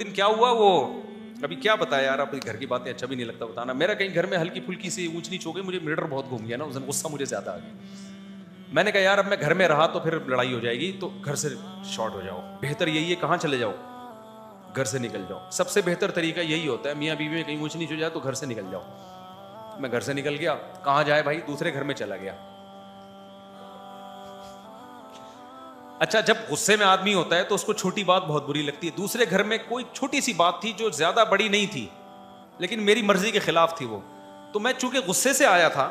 دن کیا ہوا وہ ابھی کیا بتایا یار، اپنی گھر کی باتیں اچھا بھی نہیں لگتا بتانا. میرا کہیں گھر میں ہلکی پھلکی سی اونچ نیچ ہو گئی, مجھے میٹر بہت گھوم گیا نا اس دن, غصہ مجھے زیادہ آ گیا. میں نے کہا یار اب میں گھر میں رہا تو پھر لڑائی ہو جائے گی, تو گھر سے شارٹ ہو جاؤ, بہتر یہی ہے کہاں چلے جاؤ, گھر سے نکل جاؤ. سب سے بہتر طریقہ یہی ہوتا ہے, میاں بیوی میں کہیں اونچ نیچ ہو جائے تو گھر سے نکل جاؤ. میں گھر سے نکل گیا, کہاں جائے بھائی, دوسرے گھر میں چلا گیا. اچھا جب غصے میں آدمی ہوتا ہے تو اس کو چھوٹی بات بہت بری لگتی ہے. دوسرے گھر میں کوئی چھوٹی سی بات تھی جو زیادہ بڑی نہیں تھی لیکن میری مرضی کے خلاف تھی وہ, تو میں چونکہ غصے سے آیا تھا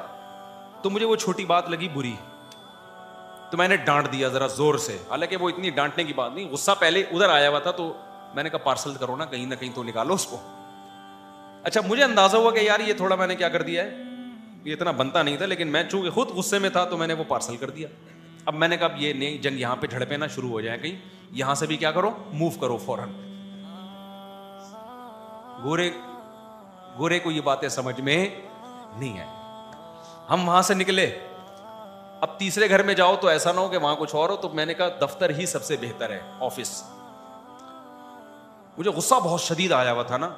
تو مجھے وہ چھوٹی بات لگی بری, تو میں نے ڈانٹ دیا ذرا زور سے. حالانکہ وہ اتنی ڈانٹنے کی بات نہیں, غصہ پہلے ادھر آیا ہوا تھا تو میں نے کہا پارسل کرو نا, کہیں نہ کہیں تو نکالو اس کو. اچھا مجھے اندازہ ہوا کہ یار یہ تھوڑا میں نے کیا کر دیا ہے, یہ اتنا بنتا نہیں تھا, لیکن میں چونکہ خود غصے میں تھا تو میں نے وہ پارسل کر دیا. اب میں نے کہا اب یہ نہیں جنگ یہاں پہ جھڑپیں نہ شروع ہو جائیں, کہیں یہاں سے بھی کیا کرو, موو کرو فوراً. گورے کو یہ باتیں سمجھ میں نہیں آئی. ہم وہاں سے نکلے. اب تیسرے گھر میں جاؤ تو ایسا نہ ہو کہ وہاں کچھ اور ہو, تو میں نے کہا دفتر ہی سب سے بہتر ہے, آفس. مجھے غصہ بہت شدید آیا ہوا تھا نا,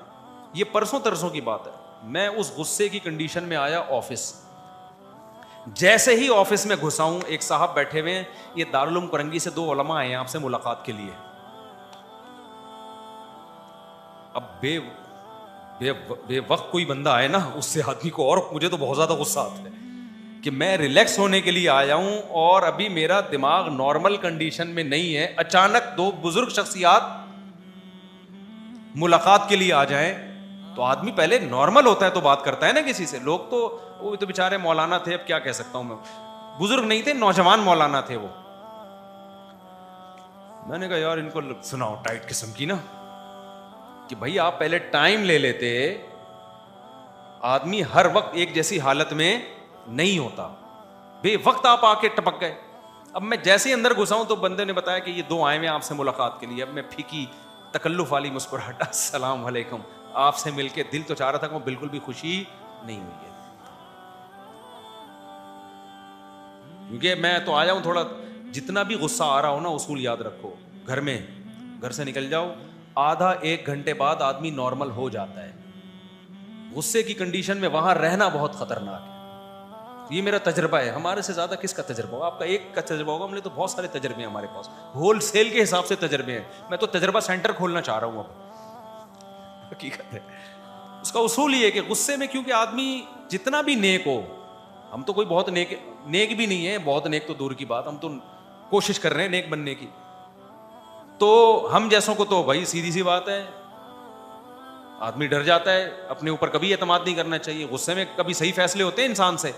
یہ پرسوں ترسوں کی بات ہے. میں اس غصے کی کنڈیشن میں آیا آفس. جیسے ہی آفس میں گھسا ہوں, ایک صاحب بیٹھے ہوئے ہیں, یہ دارالعلوم کرنگی سے 2 علماء آئے ہیں آپ سے ملاقات کے لیے. اب بے وقت کوئی بندہ آئے نا, اس سے آدمی کو, اور مجھے تو بہت زیادہ غصہ آتا ہے کہ میں ریلیکس ہونے کے لیے آیا ہوں اور ابھی میرا دماغ نارمل کنڈیشن میں نہیں ہے, اچانک 2 بزرگ شخصیات ملاقات کے لیے آ جائیں تو آدمی پہلے نارمل ہوتا ہے تو بات کرتا ہے نا کسی سے. لوگ تو وہ تو بیچارے مولانا تھے, اب کیا کہہ سکتا ہوں میں, بزرگ نہیں تھے, نوجوان مولانا تھے وہ. میں نے کہا یار ان کو سناؤ ٹائٹ قسم کی نا, کہ بھائی آپ پہلے ٹائم لے لیتے, آدمی ہر وقت ایک جیسی حالت میں نہیں ہوتا, بے وقت آپ آ کے ٹپک گئے. اب میں جیسے ہی اندر گھسا ہوں تو بندے نے بتایا کہ یہ 2 آئے ہیں آپ سے ملاقات کے لیے. اب میں پھیکی تکلف والی مسکراہٹ, السلام علیکم, آپ سے مل کے دل تو چاہ رہا تھا کہ بالکل بھی خوشی نہیں ہوئی ہے, کیونکہ میں تو آیا ہوں تھوڑا, جتنا بھی غصہ آ رہا ہو نا, اصول یاد رکھو, گھر سے نکل جاؤ, آدھا 1 گھنٹے بعد آدمی نارمل ہو جاتا ہے. غصے کی کنڈیشن میں وہاں رہنا بہت خطرناک ہے. یہ میرا تجربہ ہے, ہمارے سے زیادہ کس کا تجربہ ہوگا, آپ کا ایک کا تجربہ ہوگا, ہم نے تو بہت سارے تجربے ہیں ہمارے پاس, ہول سیل کے حساب سے تجربے ہیں. میں تو تجربہ سینٹر کھولنا چاہ رہا ہوں اب, حقیقت ہے. اس کا اصول یہ ہے کہ غصے میں, کیونکہ آدمی جتنا بھی نیک ہو, ہم تو کوئی بہت نیک بھی نہیں ہے, بہت نیک تو دور کی بات, ہم تو کوشش کر رہے ہیں نیک بننے کی, تو ہم جیسوں کو تو بھائی سیدھی سی بات ہے, آدمی ڈر جاتا ہے, اپنے اوپر کبھی اعتماد نہیں کرنا چاہیے, غصے میں کبھی صحیح فیصلے ہوتے ہیں انسان سے.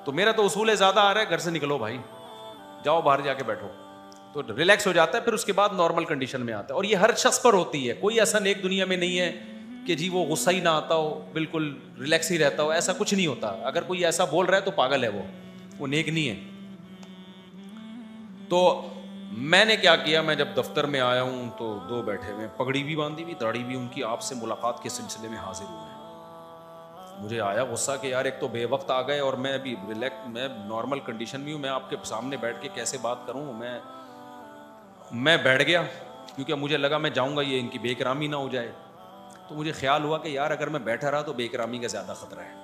تو میرا تو اصول ہے, زیادہ آ رہا ہے گھر سے نکلو بھائی, جاؤ باہر جا کے بیٹھو, تو ریلیکس ہو جاتا ہے, پھر اس کے بعد نارمل کنڈیشن میں آتا ہے. اور یہ ہر شخص پر ہوتی ہے, کوئی ایسا نیک دنیا میں نہیں ہے کہ جی وہ غصہ ہی نہ آتا ہو, بالکل ریلیکس ہی رہتا ہو, ایسا کچھ نہیں ہوتا. اگر کوئی ایسا بول رہا ہے تو پاگل ہے, وہ نیک نہیں ہے. تو میں نے کیا کیا, میں جب دفتر میں آیا ہوں تو 2 بیٹھے ہوئے, پگڑی بھی باندھی ہوئی, داڑھی بھی ان کی, آپ سے ملاقات کے سلسلے میں حاضر ہوئے ہیں. مجھے آیا غصہ کہ یار ایک تو بے وقت آ گئے, اور میں ابھی میں نارمل کنڈیشن میں ہوں, میں آپ کے سامنے بیٹھ کے کیسے بات کروں. میں بیٹھ گیا, کیونکہ مجھے لگا میں جاؤں گا یہ ان کی بے اکرامی نہ ہو جائے. تو مجھے خیال ہوا کہ یار اگر میں بیٹھا رہا تو بے اکرامی کا زیادہ خطرہ ہے,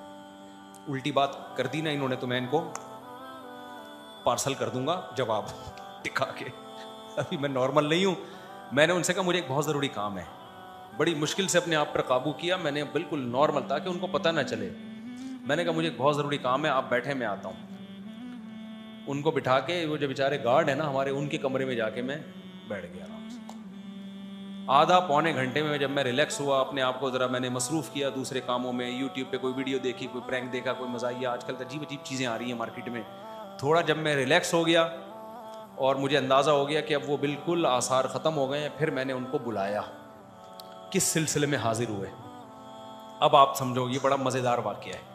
الٹی بات کر دی نا انہوں نے, تو میں ان کو پارسل کر دوں گا جواب دکھا کے. ابھی میں نارمل نہیں ہوں. میں نے ان سے کہا مجھے ایک بہت ضروری کام ہے, بڑی مشکل سے اپنے آپ پر قابو کیا میں نے, بالکل نارمل, تاکہ ان کو پتہ نہ چلے. میں نے کہا مجھے ایک بہت ضروری کام ہے, آپ بیٹھے میں آتا ہوں. ان کو بٹھا کے, وہ جو بیچارے گارڈ ہیں نا ہمارے, ان کے کمرے میں جا کے میں بیٹھ گیا آرام سے. آدھا پونے گھنٹے میں جب میں ریلیکس ہوا, اپنے آپ کو ذرا میں نے مصروف کیا دوسرے کاموں میں, یوٹیوب پہ کوئی ویڈیو دیکھی, کوئی پرینک دیکھا, کوئی مزاحیہ, آج کل عجیب چیزیں آ رہی ہیں مارکیٹ میں. تھوڑا جب میں ریلیکس ہو گیا اور مجھے اندازہ ہو گیا کہ اب وہ بالکل آثار ختم ہو گئے ہیں, پھر میں نے ان کو بلایا, کس سلسلے میں حاضر ہوئے. اب آپ سمجھو, یہ بڑا مزیدار واقعہ ہے.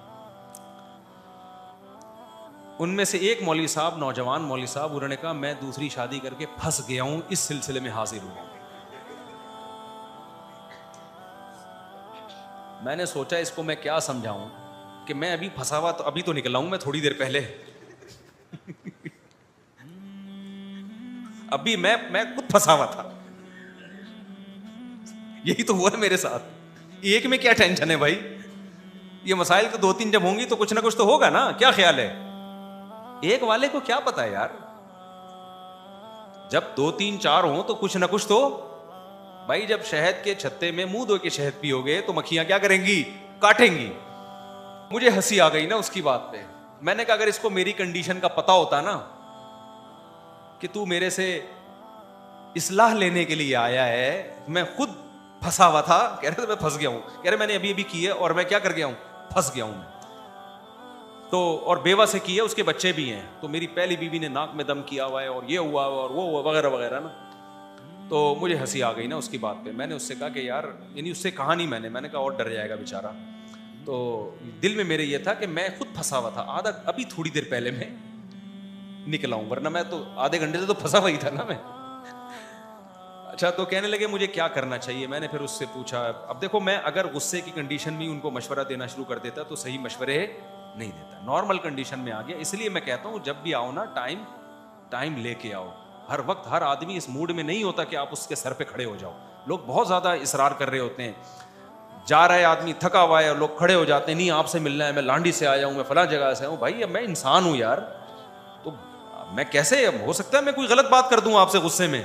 ان میں سے ایک مولوی صاحب, نوجوان مولوی صاحب, انہوں نے کہا میں دوسری شادی کر کے پھنس گیا ہوں, اس سلسلے میں حاضر ہوں. میں نے سوچا اس کو میں کیا سمجھاؤں کہ میں ابھی پھنسا ہوا, تو ابھی تو نکلا ہوں میں تھوڑی دیر پہلے, ابھی میں خود پھنسا ہوا تھا. یہی تو ہوا ہے میرے ساتھ. ایک میں کیا ٹینشن ہے بھائی, یہ مسائل تو 2-3 جب ہوں گی تو کچھ نہ کچھ تو ہوگا نا. کیا خیال ہے, ایک والے کو کیا پتا ہے یار, جب 2-3-4 ہوں تو کچھ نہ کچھ تو بھائی. جب شہد کے چھتے میں منہ دھو کے شہد پیو گے تو مکھیاں کیا کریں گی, کاٹیں گی. مجھے ہنسی آ گئی نا اس کی بات پہ. میں نے کہا اگر اس کو میری کنڈیشن کا پتا ہوتا نا کہ تو میرے سے اصلاح لینے کے لیے آیا ہے, میں خود پھنسا ہوا تھا. کہہ رہے میں پھنس گیا ہوں, کہہ رہے میں نے ابھی کی ہے اور میں کیا کر گیا ہوں, پھنس گیا ہوں میں تو. اور بیوہ سے کی ہے, اس کے بچے بھی ہیں, تو میری پہلی بیوی نے ناک میں دم کیا ہوا ہے اور یہ ہوا اور وہ ہوا وغیرہ وغیرہ نا. تو مجھے ہنسی آ گئی نا اس کی بات پہ. میں نے اس سے کہا کہ یار, یعنی اس سے کہا نہیں میں نے کہا اور ڈر جائے گا بیچارہ. تو دل میں میرے یہ تھا کہ میں خود پھنسا ہوا تھا, آدھا ابھی تھوڑی دیر پہلے میں نکلا ہوں, ورنہ میں تو آدھے گھنٹے سے تو پھنسا ہوا ہی تھا نا میں. اچھا, تو کہنے لگے مجھے کیا کرنا چاہیے. میں نے پھر اس سے پوچھا. اب دیکھو, میں اگر غصے کی کنڈیشن میں ان کو مشورہ دینا شروع کر دیتا تو صحیح مشورے نہیں دیتا. نارمل کنڈیشن میں آ گیا, اس لیے میں کہتا ہوں جب بھی آؤ نا ٹائم لے کے آؤ. ہر وقت ہر آدمی اس موڈ میں نہیں ہوتا کہ آپ اس کے سر پہ کھڑے ہو جاؤ. لوگ بہت زیادہ اصرار کر رہے ہوتے ہیں, جا رہا ہے آدمی تھکا ہوا ہے اور لوگ کھڑے ہو جاتے ہیں, نہیں آپ سے ملنا ہے, میں لانڈی سے آیا ہوں, میں فلاں جگہ سے ہوں. بھائی اب میں انسان ہوں یار, تو میں کیسے, ہو سکتا ہے میں کوئی غلط بات کر دوں آپ سے غصے میں.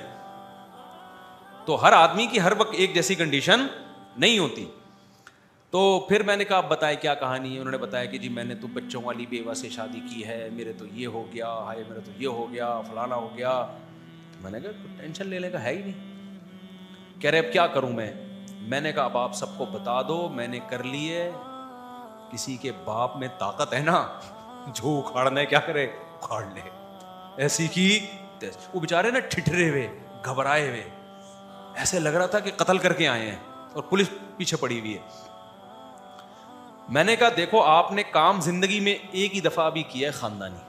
تو ہر آدمی کی ہر وقت ایک جیسی کنڈیشن نہیں ہوتی. تو پھر میں نے کہا آپ بتائے کیا کہانی ہے. انہوں نے بتایا کہ جی میں نے تو بچوں والی بیوہ سے شادی کی ہے, میرے تو یہ ہو گیا, ہائے میرا تو یہ ہو گیا, فلانا ہو گیا. میں نے کہا ٹینشن لینے کا ہے ہی نہیں. کہہ رہے اب کیا کروں میں نے کہا اب آپ سب کو بتا دو میں نے کر لیے. کسی کے باپ میں طاقت ہے نا, جو اکھاڑنا ہے کیا کرے, اکھاڑ لے. ایسی کی وہ بیچارے نا ٹھٹرے ہوئے, گھبرائے ہوئے, ایسے لگ رہا تھا کہ قتل کر کے آئے ہیں اور پولیس پیچھے پڑی ہوئی ہے. میں نے کہا دیکھو آپ نے کام زندگی میں ایک ہی دفعہ بھی کیا ہے, خاندانی.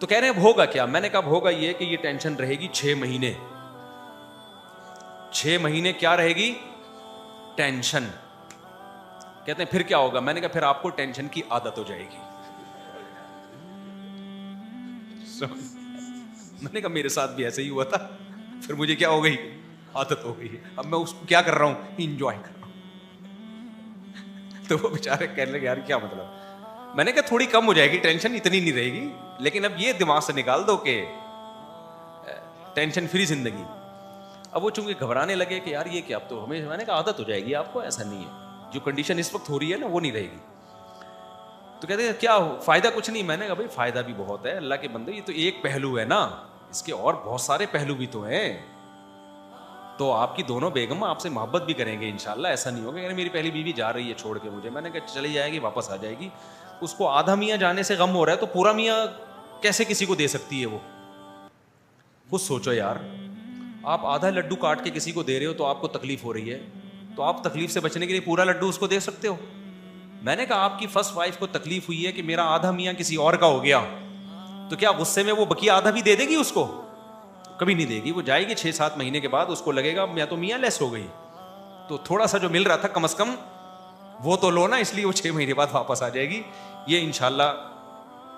تو کہہ رہے ہیں اب ہوگا کیا. میں نے کہا اب ہوگا یہ کہ یہ ٹینشن رہے گی 6 مہینے. 6 مہینے کیا رہے گی, ٹینشن. کہتے ہیں پھر کیا ہوگا. میں نے کہا پھر آپ کو ٹینشن کی عادت ہو جائے گی. میں نے کہا میرے ساتھ بھی ایسے ہی ہوا تھا, پھر مجھے کیا ہو گئی, عادت ہو گئی. اب میں اس کو کیا کر رہا ہوں, انجوائے کر رہا ہوں. تو وہ بیچارے کہنے لگے یار کیا مطلب. میں نے کہا تھوڑی کم ہو جائے گی ٹینشن, اتنی نہیں رہے گی, لیکن اب یہ دماغ سے نکال دو کہ ٹینشن فری زندگی. اب وہ چونکہ گھبرانے لگے کہ یار یہ کیا, اب تو ہمیں, میں نے کہا عادت ہو جائے گی آپ کو, ایسا نہیں ہے, جو کنڈیشن اس وقت ہو رہی ہے نا وہ نہیں رہے گی. تو کہتے ہیں کیا فائدہ کچھ نہیں. میں نے کہا بھائی فائدہ بھی بہت ہے, اللہ کے بندے یہ تو ایک پہلو ہے نا, اس کے اور بہت سارے پہلو بھی تو ہیں. تو آپ کی دونوں بیگم آپ سے محبت بھی کریں گے انشاءاللہ, ایسا نہیں ہوگا کہ میری پہلی بیوی جا رہی ہے چھوڑ کے مجھے. میں نے کہا چلی جائے گی, واپس آ جائے گی. اس کو آدھا میاں جانے سے غم ہو رہا ہے تو پورا میاں کیسے کسی کو دے سکتی ہے وہ. خود سوچو یار, آپ آدھا لڈو کاٹ کے کسی کو دے رہے ہو تو آپ کو تکلیف ہو رہی ہے, تو آپ تکلیف سے بچنے کے لیے پورا لڈو اس کو دے سکتے ہو. میں نے کہا آپ کی فرسٹ وائف کو تکلیف ہوئی ہے کہ میرا آدھا میاں کسی اور کا ہو گیا, تو کیا غصے میں وہ بقیہ آدھا بھی دے دے گی اس کو؟ کبھی نہیں دے گی. وہ جائے گی 6-7 مہینے کے بعد, اس کو لگے گا میں تو میاں لیس ہو گئی, تو تھوڑا سا جو مل رہا تھا کم از کم وہ تو لو نا, اس لیے وہ 6 مہینے بعد واپس آ جائے گی. یہ انشاءاللہ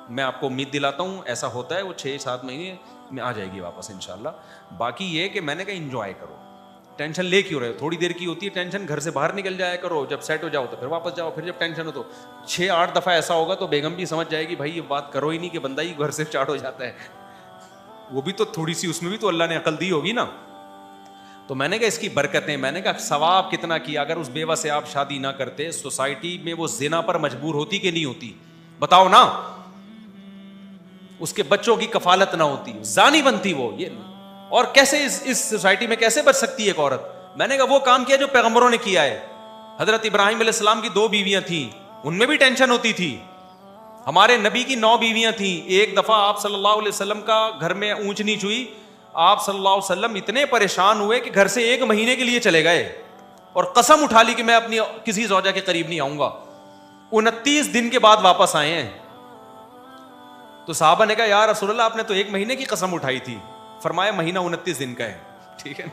میں آپ کو امید دلاتا ہوں ایسا ہوتا ہے, وہ 6-7 مہینے میں آ جائے گی واپس انشاءاللہ. باقی یہ کہ میں نے کہا انجوائے کرو, ٹینشن لے کیوں رہے ہو, تھوڑی دیر کی ہوتی ہے ٹینشن, گھر سے باہر نکل جایا کرو, جب سیٹ ہو جاؤ تو پھر واپس جاؤ. پھر جب ٹینشن ہو تو 6-8 دفعہ ایسا ہوگا تو بیگم بھی سمجھ جائے گی بھائی یہ بات کرو ہی نہیں, کہ بندہ ہی گھر سے چاٹ ہو جاتا ہے. وہ بھی تو تھوڑی سی, اس میں بھی تو اللہ نے عقل دی ہوگی نا. تو میں نے کہا اس کی برکتیں, میں نے کہا ثواب کتنا کیا. اگر اس بیوہ سے آپ شادی نہ کرتے, سوسائٹی میں وہ زنا پر مجبور ہوتی کہ نہیں ہوتی, بتاؤ نا. اس کے بچوں کی کفالت نہ ہوتی, زانی بنتی وہ. یہ اور کیسے اس سوسائٹی میں کیسے بچ سکتی ہے ایک عورت. میں نے کہا وہ کام کیا جو پیغمبروں نے کیا ہے. حضرت ابراہیم علیہ السلام کی 2 بیویاں تھیں, ان میں بھی ٹینشن ہوتی تھی. ہمارے نبی کی 9 بیویاں تھیں. ایک دفعہ آپ صلی اللہ علیہ وسلم کا گھر میں اونچ نیچ ہوئی, آپ صلی اللہ علیہ وسلم اتنے پریشان ہوئے کہ گھر سے 1 مہینے کے لیے چلے گئے, اور قسم اٹھا لی کہ میں اپنی کسی زوجہ کے قریب نہیں آؤں گا. 29 دن کے بعد واپس آئے ہیں. تو صحابہ نے کہا یا رسول اللہ آپ نے تو 1 مہینے کی قسم اٹھائی تھی. فرمایا مہینہ 29 دن کا ہے. ٹھیک ہے,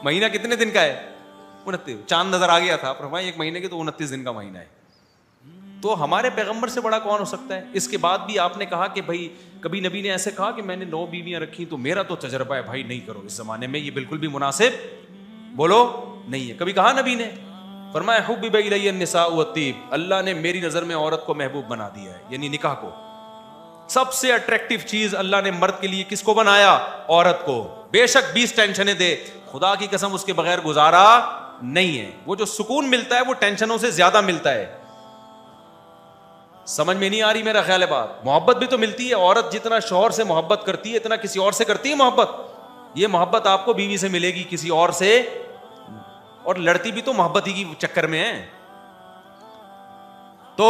مہینہ کتنے دن کا ہے, 29. چاند نظر آ گیا تھا, فرمایا 1 مہینے کی تو 29 دن کا مہینہ ہے. تو ہمارے پیغمبر سے بڑا کون ہو سکتا ہے؟ اس کے بعد بھی آپ نے کہا کہ بھائی کبھی نبی نے ایسے کہا کہ میں نے 9 بیویاں رکھی تو میرا تو تجربہ ہے بھائی نہیں کرو اس زمانے میں، یہ بالکل بھی مناسب بولو نہیں ہے. کبھی کہا نبی نے؟ فرمایا حبب الی النساء والطیب، اللہ نے میری نظر میں عورت کو محبوب بنا دیا ہے، یعنی نکاح کو. سب سے اٹریکٹیو چیز اللہ نے مرد کے لیے کس کو بنایا؟ عورت کو. بے شک 20 ٹینشنیں دے، خدا کی قسم اس کے بغیر گزارا نہیں ہے. وہ جو سکون ملتا ہے وہ ٹینشنوں سے زیادہ ملتا ہے. سمجھ میں نہیں آ رہی میرا خیال ہے بات؟ محبت بھی تو ملتی ہے. عورت جتنا شوہر سے محبت کرتی ہے اتنا کسی اور سے کرتی ہے محبت. یہ محبت آپ کو بیوی سے ملے گی، کسی اور سے. اور لڑتی بھی تو محبت ہی کی چکر میں ہے. تو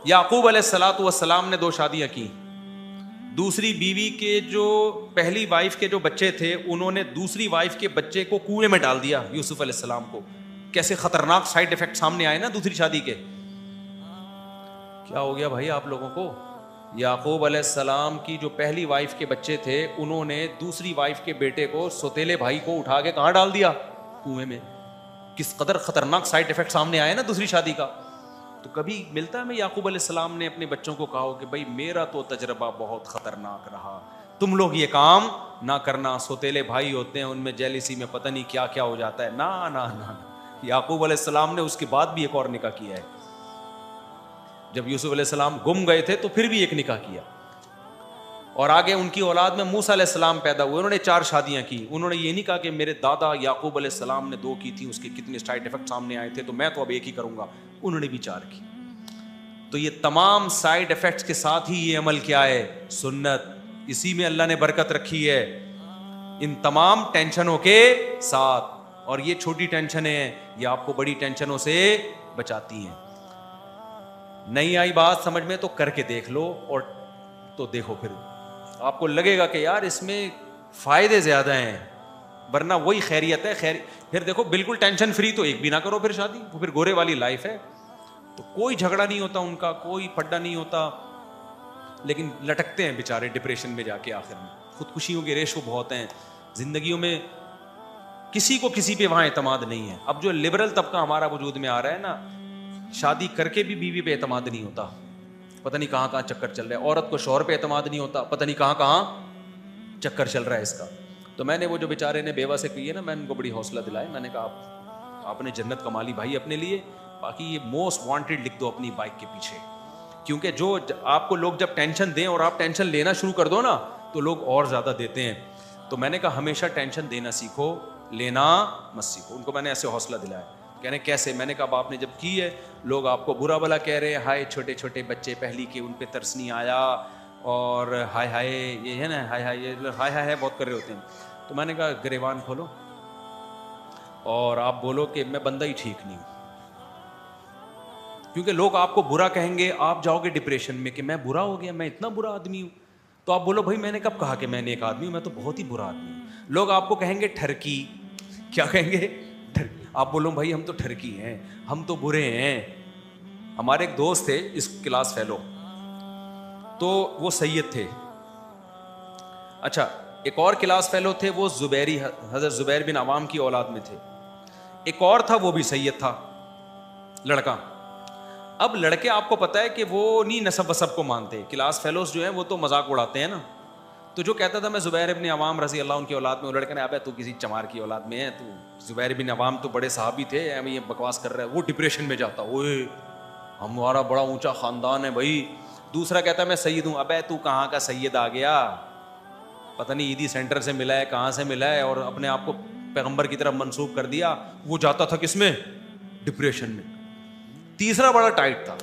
یعقوب علیہ الصلوۃ والسلام نے 2 شادیاں کی. دوسری بیوی کے جو پہلی وائف کے جو بچے تھے انہوں نے دوسری وائف کے بچے کو کنویں میں ڈال دیا یوسف علیہ السلام کو. کیسے خطرناک سائیڈ ایفیکٹ سامنے آئے نا دوسری شادی کے. کیا ہو گیا بھائی آپ لوگوں کو؟ یعقوب علیہ السلام کی جو پہلی وائف کے بچے تھے انہوں نے دوسری وائف کے بیٹے کو، سوتیلے بھائی کو اٹھا کے کہاں ڈال دیا؟ کنویں میں. کس قدر خطرناک سائیڈ ایفیکٹ سامنے آئے نا دوسری شادی کا. تو کبھی ملتا ہے میں یعقوب علیہ السلام نے اپنے بچوں کو کہا کہ بھائی میرا تو تجربہ بہت خطرناک رہا، تم لوگ یہ کام نہ کرنا. سوتیلے بھائی ہوتے ہیں ان میں جیلیسی میں پتہ نہیں کیا کیا ہو جاتا ہے. نا نا نا. یعقوب علیہ السلام نے اس کے بعد بھی ایک اور نکاح کیا ہے. جب یوسف علیہ السلام گم گئے تھے تو پھر بھی ایک نکاح کیا. اور آگے ان کی اولاد میں موسیٰ علیہ السلام پیدا ہوئے، انہوں نے 4 شادیاں کی. انہوں نے یہ نہیں کہا کہ میرے دادا یعقوب علیہ السلام نے 2 کی تھی، اس کے کتنے سائیڈ ایفیکٹ سامنے آئے تھے تو میں تو اب ایک ہی کروں گا. انہوں نے بھی 4 کی. تو یہ تمام سائیڈ ایفیکٹس کے ساتھ ہی یہ عمل کیا ہے؟ سنت. اسی میں اللہ نے برکت رکھی ہے، ان تمام ٹینشنوں کے ساتھ. اور یہ چھوٹی ٹینشنیں ہیں، یہ آپ کو بڑی ٹینشنوں سے بچاتی ہیں. نہیں آئی بات سمجھ میں تو کر کے دیکھ لو، اور تو دیکھو پھر آپ کو لگے گا کہ یار اس میں فائدے زیادہ ہیں، ورنہ وہی خیریت ہے. پھر دیکھو بالکل ٹینشن فری تو ایک بھی نہ کرو پھر شادی، وہ پھر گورے والی لائف ہے. تو کوئی جھگڑا نہیں ہوتا ان کا، کوئی پھڈا نہیں ہوتا، لیکن لٹکتے ہیں بیچارے ڈپریشن میں جا کے. آخر میں خودکشیوں کے ریشو بہت ہیں زندگیوں میں، کسی کو کسی پہ وہاں اعتماد نہیں ہے. اب جو لبرل طبقہ ہمارا وجود میں آ رہا ہے نا، شادی کر کے بھی بیوی پہ اعتماد نہیں ہوتا، پتہ نہیں کہاں کہاں چکر چل رہا ہے. عورت کو شوہر پہ اعتماد نہیں ہوتا، پتہ نہیں کہاں کہاں چکر چل رہا ہے اس کا. تو میں نے وہ جو بیچارے نے بیوہ سے کی ہے نا، میں نے ان کو بڑی حوصلہ دلایا. میں نے کہا آپ نے جنت کما لی بھائی اپنے لیے، باقی یہ موسٹ وانٹیڈ لکھ دو اپنی بائک کے پیچھے. کیونکہ جو آپ کو لوگ جب ٹینشن دیں اور آپ ٹینشن لینا شروع کر دو نا تو لوگ اور زیادہ دیتے ہیں. تو میں نے کہا ہمیشہ ٹینشن دینا سیکھو، لینا مت سیکھو. ان کو میں نے ایسے حوصلہ دلایا. کہنے کیسے؟ میں نے کہا اب آپ نے جب کی ہے، لوگ آپ کو برا بھلا کہہ رہے ہیں، ہائے چھوٹے چھوٹے بچے پہلی کے ان پہ ترس نہیں آیا، اور ہائے ہائے یہ ہے نا، ہائے ہائے یہ ہائے ہائے بہت کر رہے ہوتے ہیں. تو میں نے کہا گریبان کھولو اور آپ بولو کہ میں بندہ ہی ٹھیک نہیں ہوں. کیونکہ لوگ آپ کو برا کہیں گے، آپ جاؤ گے ڈپریشن میں کہ میں برا ہو گیا، میں اتنا برا آدمی ہوں. تو آپ بولو بھائی میں نے کب کہا کہ میں نیک آدمی ہوں، میں تو بہت ہی برا آدمی ہوں. لوگ آپ کو کہیں گے ٹھرکی. کیا کہیں گے؟ آپ بولو بھائی ہم تو ٹھرکی ہیں، ہم تو برے ہیں. ہمارے ایک دوست تھے اس کلاس فیلو، تو وہ سید تھے. اچھا ایک اور کلاس فیلو تھے، وہ زبیری، حضرت زبیر بن عوام کی اولاد میں تھے. ایک اور تھا وہ بھی سید تھا لڑکا. اب لڑکے آپ کو پتا ہے کہ وہ نہیں نسب وسب کو مانتے. کلاس فیلوز جو ہیں وہ تو مذاق اڑاتے ہیں نا. تو جو کہتا تھا میں زبیر بن عوام رضی اللہ عنہ کی اولاد میں، وہ لڑکے نے ابے تو کسی چمار کی اولاد میں ہے، تو زبیر بن عوام تو بڑے صحابی تھے، یہ بکواس کر رہا ہے. وہ ڈپریشن میں جاتا، اوئے ہمارا بڑا اونچا خاندان ہے بھائی. دوسرا کہتا ہے میں سید ہوں. ابے تو کہاں کا سید آ گیا، پتہ نہیں عیدی سینٹر سے ملا ہے، کہاں سے ملا ہے، اور اپنے آپ کو پیغمبر کی طرف منسوب کر دیا. وہ جاتا تھا کس میں؟ ڈپریشن میں. تیسرا بڑا ٹائٹ تھا،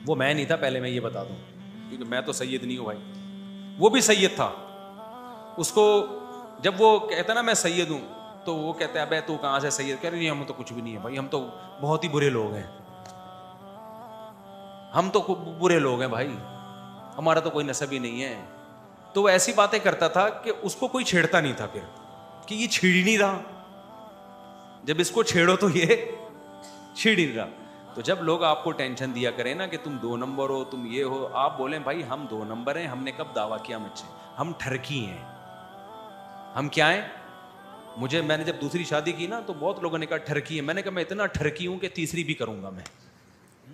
وہ میں نہیں تھا، پہلے میں یہ بتا دوں کیونکہ میں تو سید نہیں ہوں بھائی. وہ بھی سید تھا. اس کو جب وہ کہتا نا میں سید ہوں تو وہ کہتے ہیں ابے تو کہاں سے سید؟ کہہ رہے نہیں ہم تو کچھ بھی نہیں ہے بھائی، ہم تو بہت ہی برے لوگ ہیں، ہم تو برے لوگ ہیں بھائی، ہمارا تو کوئی نسب ہی نہیں ہے. تو وہ ایسی باتیں کرتا تھا کہ اس کو کوئی چھیڑتا نہیں تھا، پھر کہ یہ چھیڑ ہی نہیں رہا، جب اس کو چھیڑو تو یہ چھیڑ ہی نہیں رہا. تو جب لوگ آپ کو ٹینشن دیا کریں نا کہ تم 2 نمبر ہو، تم یہ ہو، آپ بولیں بھائی ہم 2 نمبر ہیں، ہم نے کب دعویٰ کیا مجھ سے؟ ہم ٹھرکی ہیں. ہم کیا ہیں؟ میں نے جب دوسری شادی کی نا تو بہت لوگوں نے کہا ٹھرکی ہے. میں نے کہا میں اتنا ٹھرکی ہوں کہ تیسری بھی کروں گا میں.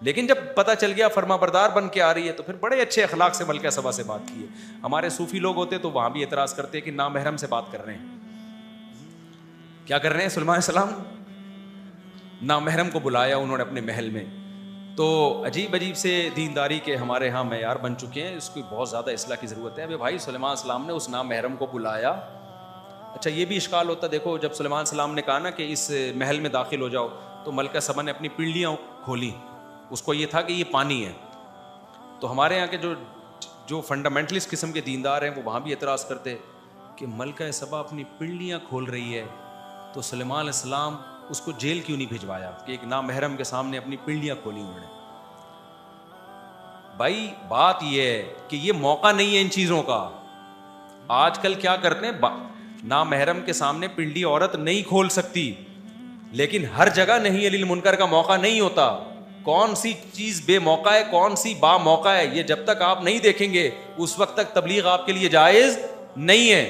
لیکن جب پتہ چل گیا فرما بردار بن کے آ رہی ہے تو پھر بڑے اچھے اخلاق سے ملکہ سبا سے بات کی ہے. ہمارے صوفی لوگ ہوتے تو وہاں بھی اعتراض کرتے کہ نامحرم سے بات کر رہے ہیں. کیا کر رہے ہیں؟ سلیمان علیہ السلام نامحرم کو بلایا انہوں نے اپنے محل میں. تو عجیب عجیب سے دینداری کے ہمارے ہاں معیار بن چکے ہیں, اس کی بہت زیادہ اصلاح کی ضرورت ہے. ابھی بھائی سلیمان علیہ السلام نے اس نامحرم کو بلایا. اچھا یہ بھی اشکال ہوتا, دیکھو جب سلیمان علیہ السلام نے کہا نا کہ اس محل میں داخل ہو جاؤ, تو ملکہ سبا نے اپنی پنڈلیاں کھولیں. اس کو یہ تھا کہ یہ پانی ہے. تو ہمارے یہاں کے جو فنڈامنٹلسٹ قسم کے دیندار ہیں وہ وہاں بھی اعتراض کرتے کہ ملکہ سبا اپنی پنڈلیاں کھول رہی ہے تو سلیمان علیہ السلام اس کو جیل کیوں نہیں بھجوایا کہ ایک نامحرم کے سامنے اپنی پنڈلیاں کھولی انہوں نے. بھائی بات یہ ہے کہ یہ موقع نہیں ہے ان چیزوں کا. آج کل کیا کرتے ہیں, نامحرم کے سامنے پنڈلی عورت نہیں کھول سکتی, لیکن ہر جگہ نہیں علی المنکر کا موقع نہیں ہوتا. کون سی چیز بے موقع ہے, کون سی با موقع ہے, یہ جب تک آپ نہیں دیکھیں گے اس وقت تک تبلیغ آپ کے لیے جائز نہیں ہے.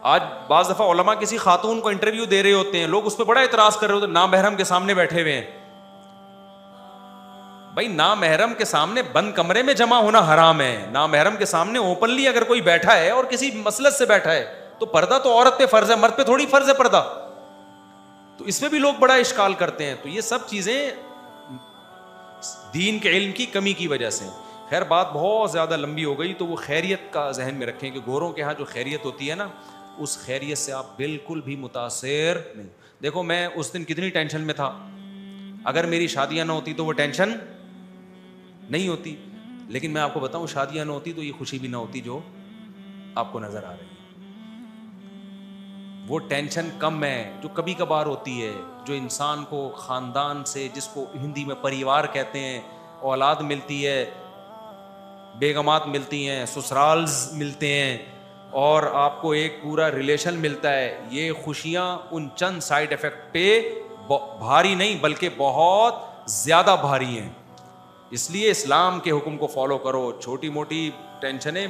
آج بعض دفعہ علماء کسی خاتون کو انٹرویو دے رہے ہوتے ہیں, لوگ اس پہ بڑا اعتراض کر رہے ہوتے ہیں نامحرم کے سامنے بیٹھے ہوئے ہیں. بھائی نامحرم کے سامنے بند کمرے میں جمع ہونا حرام ہے. نامحرم کے سامنے اوپنلی اگر کوئی بیٹھا ہے اور کسی مسلک سے بیٹھا ہے تو پردہ تو عورت پہ فرض ہے, مرد پہ تھوڑی فرض ہے پردہ. تو اس میں بھی لوگ بڑا اشکال کرتے ہیں. تو یہ سب چیزیں دین کے علم کی کمی کی وجہ سے. خیر بات بہت زیادہ لمبی ہو گئی, تو وہ خیریت کا ذہن میں رکھیں کہ گوروں کے ہاں جو خیریت ہوتی ہے نا, اس خیریت سے آپ بالکل بھی متاثر نہیں. دیکھو میں اس دن کتنی ٹینشن میں تھا, اگر میری شادیاں نہ ہوتی تو وہ ٹینشن نہیں ہوتی. لیکن میں آپ کو بتاؤں شادیاں نہ ہوتی تو یہ خوشی بھی نہ ہوتی جو آپ کو نظر آ رہی ہے. وہ ٹینشن کم ہے جو کبھی کبھار ہوتی ہے, جو انسان کو خاندان سے, جس کو ہندی میں پریوار کہتے ہیں, اولاد ملتی ہے, بیگمات ملتی ہیں, سسرالز ملتے ہیں, اور آپ کو ایک پورا ریلیشن ملتا ہے. یہ خوشیاں ان چند سائیڈ ایفیکٹ پہ بھاری نہیں بلکہ بہت زیادہ بھاری ہیں. اس لیے اسلام کے حکم کو فالو کرو. چھوٹی موٹی ٹینشنیں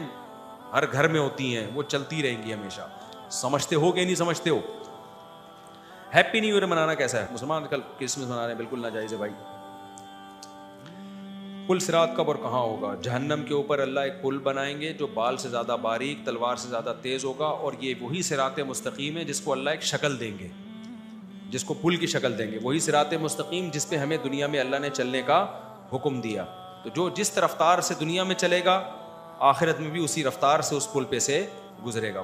ہر گھر میں ہوتی ہیں, وہ چلتی رہیں گی ہمیشہ. سمجھتے ہو کہ نہیں سمجھتے ہو؟ ہیپی نیو ایئر منانا کیسا ہے؟ مسلمان کل کرسمس منا رہے ہیں, بالکل ناجائز ہے بھائی. پل صراط کب اور کہاں ہوگا؟ جہنم کے اوپر اللہ ایک پل بنائیں گے جو بال سے زیادہ باریک, تلوار سے زیادہ تیز ہوگا, اور یہ وہی صراط مستقیم ہے جس کو اللہ ایک شکل دیں گے, جس کو پل کی شکل دیں گے. وہی صراط مستقیم جس پہ ہمیں دنیا میں اللہ نے چلنے کا حکم دیا. تو جو جس رفتار سے دنیا میں چلے گا آخرت میں بھی اسی رفتار سے اس پل پہ سے گزرے گا.